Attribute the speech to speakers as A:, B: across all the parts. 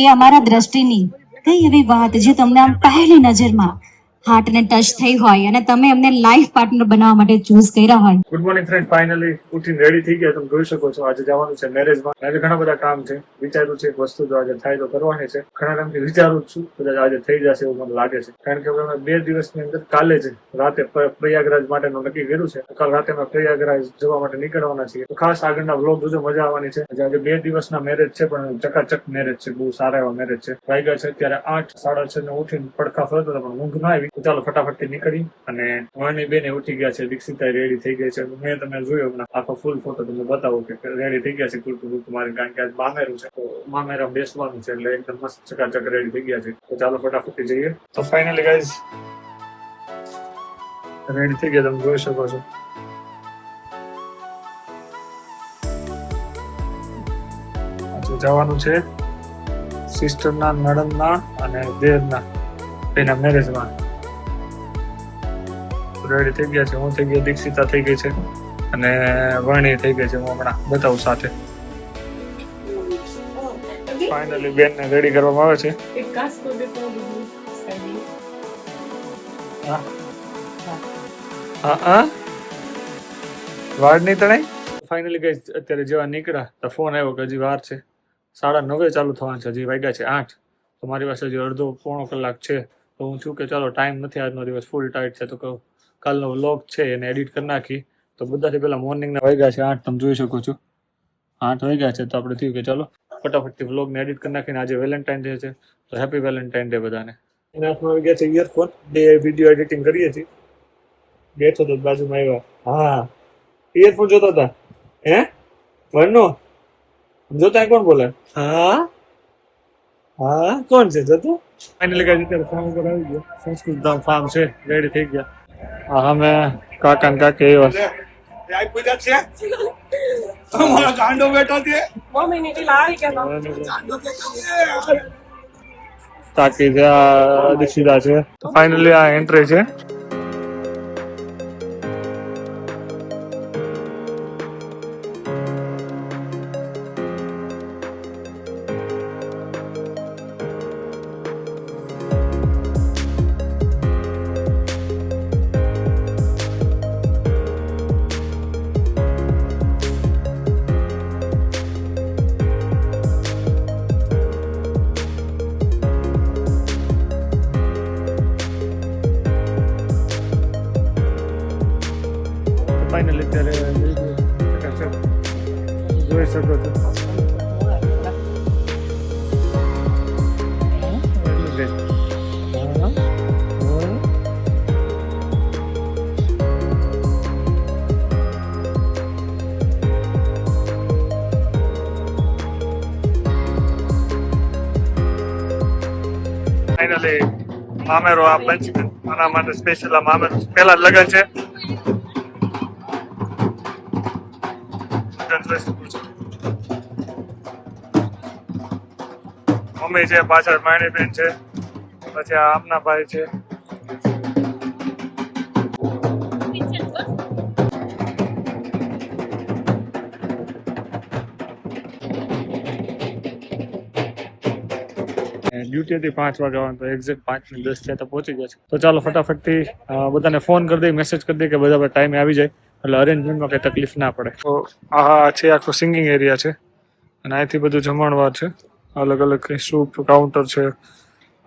A: એ અમારા દ્રષ્ટિની કઈ એવી વાત જે તમને આમ પહેલી નજરમાં હાર્ટને ટચ થઈ હોય અને તમે એમને લાઈફ પાર્ટનર બનાવવા માટે ચૂઝ કર્યા હોય?
B: ગુડ મોર્નિંગ ફ્રેન્ડ, ફાઇનલી ઉઠીને રેડી થઈ ગયા. તમે જોઈ શકો છો આજે જવાનું છે મેરેજમાં. આજે ઘણા બધા કામ છે. વિચાર્યું છે એક વસ્તુ જો આજે થાય તો કરવાની છે. ઘણા ટાઈમથી વિચારું જ છું, કદાચ આજે થઈ જશે એવું મને લાગે છે. કારણ કે અમે 2 દિવસની અંદર કાલે જ રાતે પ્રયાગરાજ માટેનું નક્કી કર્યું છે. કાલ રાતે અમે પ્રયાગરાજ જવા માટે નીકળવાના છીએ. તો ખાસ આગળના વ્લોગ જોજો, મજા આવવાની છે. આજે 2 દિવસના મેરેજ છે, પણ ચકાચક મેરેજ છે, બહુ સારા એવા મેરેજ છે. વાગ્યા છે અત્યારે 8, 6:30 ને ઉઠીને પડખા ફરતો હતો પણ ઊંઘ ના આવી. તો ચાલો ફટાફટથી નીકળી. અને મારી બેને ઉઠી ગયા છે, દીક્ષિતા રેડી થઈ ગઈ છે. મેં તમે જોયું હમણાં આખો ફૂલ ફોટો તમને બતાવું કે રેડી થઈ ગયા છે કુર્તું મારી, કારણ કે આજ મામેરું છે તો મામેરા બેસવાનું છે એટલે એકદમ મસ્ત ચકાચક રેડી થઈ ગયા છે. તો ચાલો ફટાફટ જઈએ. તો ફાઇનલી ગાઈઝ રેડી થઈ ગયા, તમે જોઈ શકો છો. આજે જવાનું છે સિસ્ટરના, નણંદના અને દેરના એના મેરેજમાં. રેડી થઈ ગયા છે. હું થઈ ગયો, દીક્ષિતા થઈ ગઈ છે અને વર્ણી થઈ ગઈ છે. હું હમણાં બતાવું સાથે. ફાઇનલી બેન ને રેડી કરવામાં આવે છે. વાડ નહીં તણાઈ. ફાઇનલી ગઈ અત્યારે જેવા નીકળ્યા તો ફોન આવ્યો કે હજી વાર છે, 9:30 ચાલુ થવાનું છે, હજી વાગ્યા છે 8. તો મારી પાસે હજી અડધો પોણો કલાક છે. તો હું છું કે ચાલો ટાઈમ નથી, આજનો દિવસ ફૂલ ટાઈટ છે, તો કહું કાલનો વ્લોગ છે એને એડિટ કરી નાખી. તો બધાથી પહેલા મોર્નિંગના વાગ્યા છે 8, તમે જોઈ શકો છો 8 વાગ્યા છે. તો આપણે થયું કે ચાલો ફટાફટથી વ્લોગને એડિટ કરી નાખીને આજે વેલેન્ટાઇન ડે છે તો હેપી વેલેન્ટાઇન ડે બધાને. એના હાથમાં આવી ગયા છે ઇયરફોન, બે વિડીયો એડિટિંગ કરીએ છીએ. બેઠો તો બાજુમાં આવ્યા. હા, ઇયરફોન જોતા હતા હે વરનો જોતા કોણ બોલે? હા હા કોણ છે જોતું? ફાઇનલી ગાઈસ અત્યારે ફાર્મ ઉપર આવી ગયો. સંસ્કૃત ધામ ફાર્મ છે, રેડી થઈ ગયા. હા અમે કાકા ને કાકી આવ્યા.
C: આઈ પૂજા છે અમારો ગાંડો બેઠો છે મમ્મી ની ટીલા આવી કે ગાંડો બેઠો છે.
B: કાકી છે, દીક્ષિતા છે. તો ફાઇનલી આ એન્ટ્રી છે. ફાઇનલી અત્યારે જોઈ શકો છો. ફાઇનલી મામેરો આ બનશે, આના માટે સ્પેશિયલ આ મામેરો પહેલા લગન છે. મમ્મી છે, પાછળ માણી બેન છે, પછી આ આમના ભાઈ છે. ડ્યુટી હતી 5 વાગ્યાની, તો એક્ઝેક્ટ 5 ને 10 થયા તો પહોંચી ગયા છે. તો ચાલો ફટાફટથી બધાને ફોન કરી દઈએ, મેસેજ કરી દઈએ કે બધા ટાઈમે આવી જાય એટલે અરેન્જમેન્ટમાં કઈ તકલીફ ના પડે. તો આ છે આખો સિંગિંગ એરિયા છે અને અહીંથી બધું જમણવાર છે. અલગ અલગ કઈ સૂપ કાઉન્ટર છે,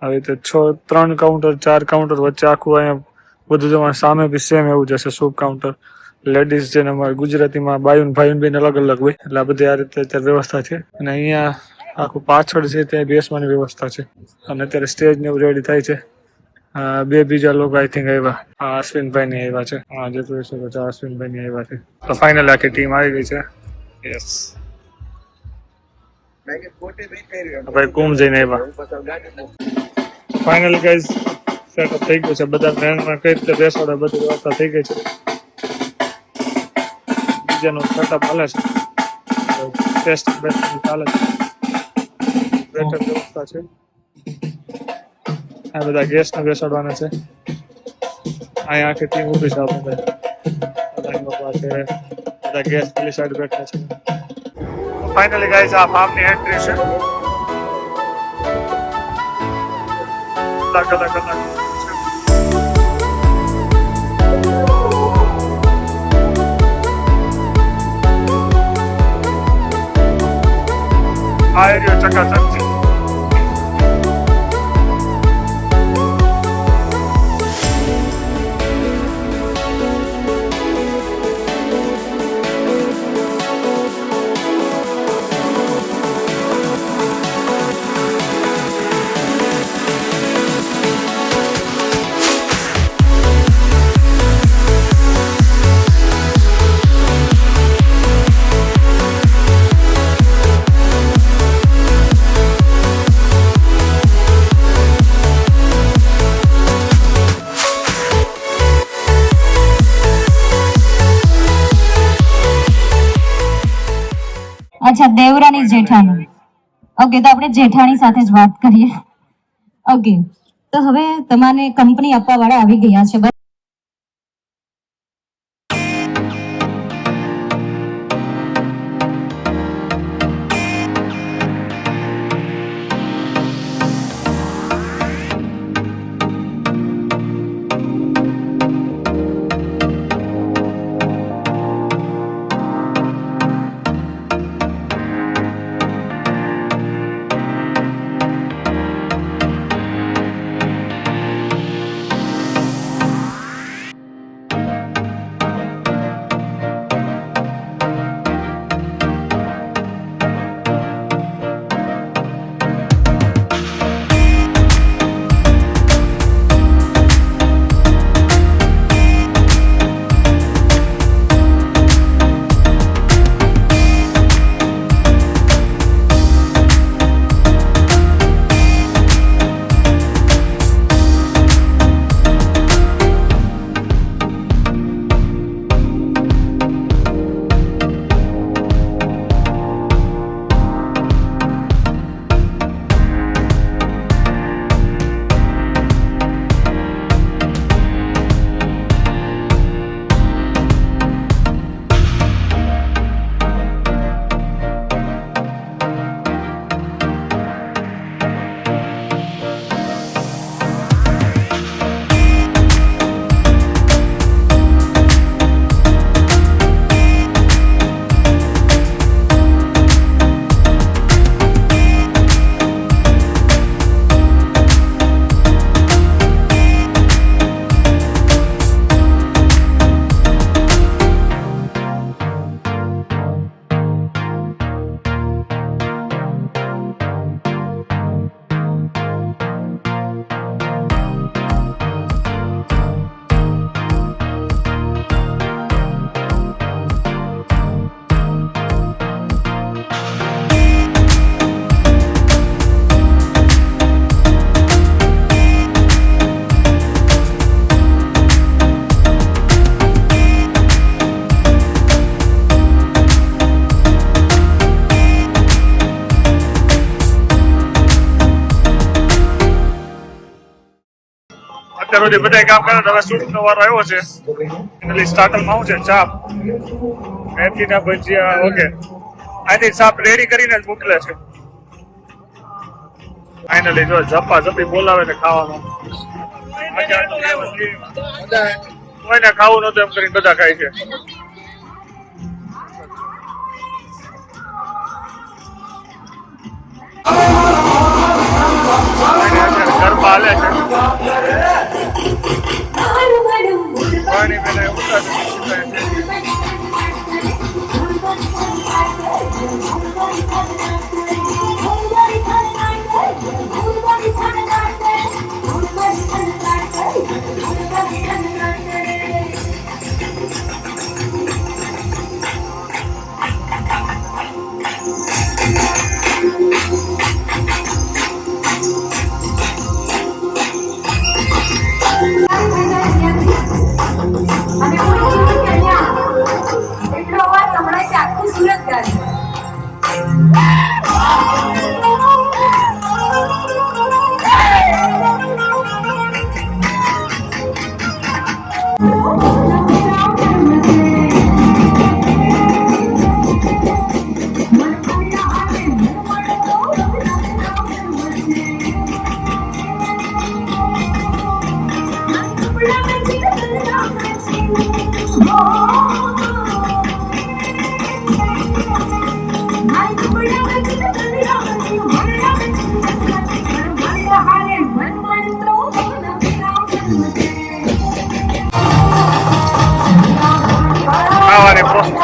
B: આવી રીતે 3 કાઉન્ટર 4 કાઉન્ટર વચ્ચે આખું અહીંયા બધું જમવાનું. સામે બી સેમ એવું જશે સૂપ કાઉન્ટર. લેડીઝ છે ને અમારે ગુજરાતીમાં બાયુન ભાઈન બેન અલગ અલગ હોય એટલે આ બધી આ રીતે અત્યારે વ્યવસ્થા છે. અને અહીંયા આખું પાછળ છે ત્યાં બેસવાની વ્યવસ્થા છે. અને અત્યારે સ્ટેજ ને એવું રેડી થાય છે. 2 બીજા લોકો આઈ થિંક આવ્યા. અશ્વિનભાઈ ની આવ્યા છે. હા જે જોઈ શકો છો અશ્વિનભાઈ ની આવ્યા છે. તો ફાઇનલ આખી ટીમ આવી ગઈ છે. યસ ભાઈ કુમ જઈને આવ્યા. ફાઇનલી ગાઈઝ સેટઅપ થઈ ગયું છે. બધા ટ્રેનમાં કઈ રીતે બેસવાડે બધી વ્યવસ્થા થઈ ગઈ છે. બીજાનું સેટઅપ હાલે છે, ટેસ્ટ બેસ્ટ ચાલે છે, બેઠક વ્યવસ્થા છે. આ બધા ગેસ્ટને બેસાડવાના છે. અહીંયા આખી ટીમ ઊભી છે. બધા ગેસ્ટ પેલી સાઈડ બેઠા છે. ફાઇનલી ગાઈઝ આ ફાર્મની એન્ટ્રી છે. કલાક આ એરિયો ચકાચક છે.
A: અચ્છા, દેવરાની જેઠાણી. ઓકે, તો આપણે જેઠાણી સાથે જ વાત કરીએ. ઓકે, તો હવે તમારે કંપની આપવા વાળા આવી ગયા છે.
B: અત્યાર સુધી બધા કામ કરે, હવે શૂટ નો વારો આવ્યો છે. એટલે સ્ટાર્ટરમાં શું છે, ચાપ, મેથીના ભજીયા. ઓકે, આથી સાપ રેડી કરીને જ મોકલે છે. ફાઇનલી જો ઝપી બોલાવે ને ખાવામાં. કોઈને ખાવું નતું એમ કરીને બધા ખાય છે. ગરબા હાલે છે. પાણી પેલા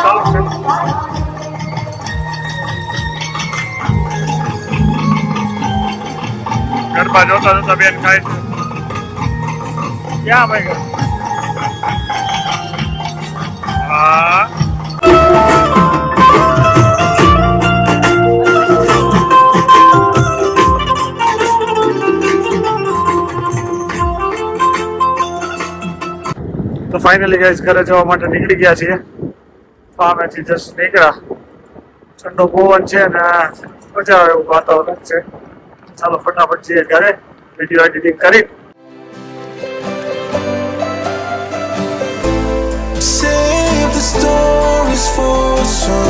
B: ચાલુ છે. ગરબા જોતા જોતા બેન ખાય છે. ક્યાં ભાઈ હા તો ફાઇનલી ગાઈસ ઘરે જવા માટે નીકળી ગયા છીએ. ફાર્મેથી જસ્ટ નીકળ્યા. ઠંડો પવન છે ને મજા આવે એવું વાતાવરણ છે. ચાલો ફટાફટ જઈએ ઘરે વિડીયો એડિટિંગ કરી.
D: Save the stories for some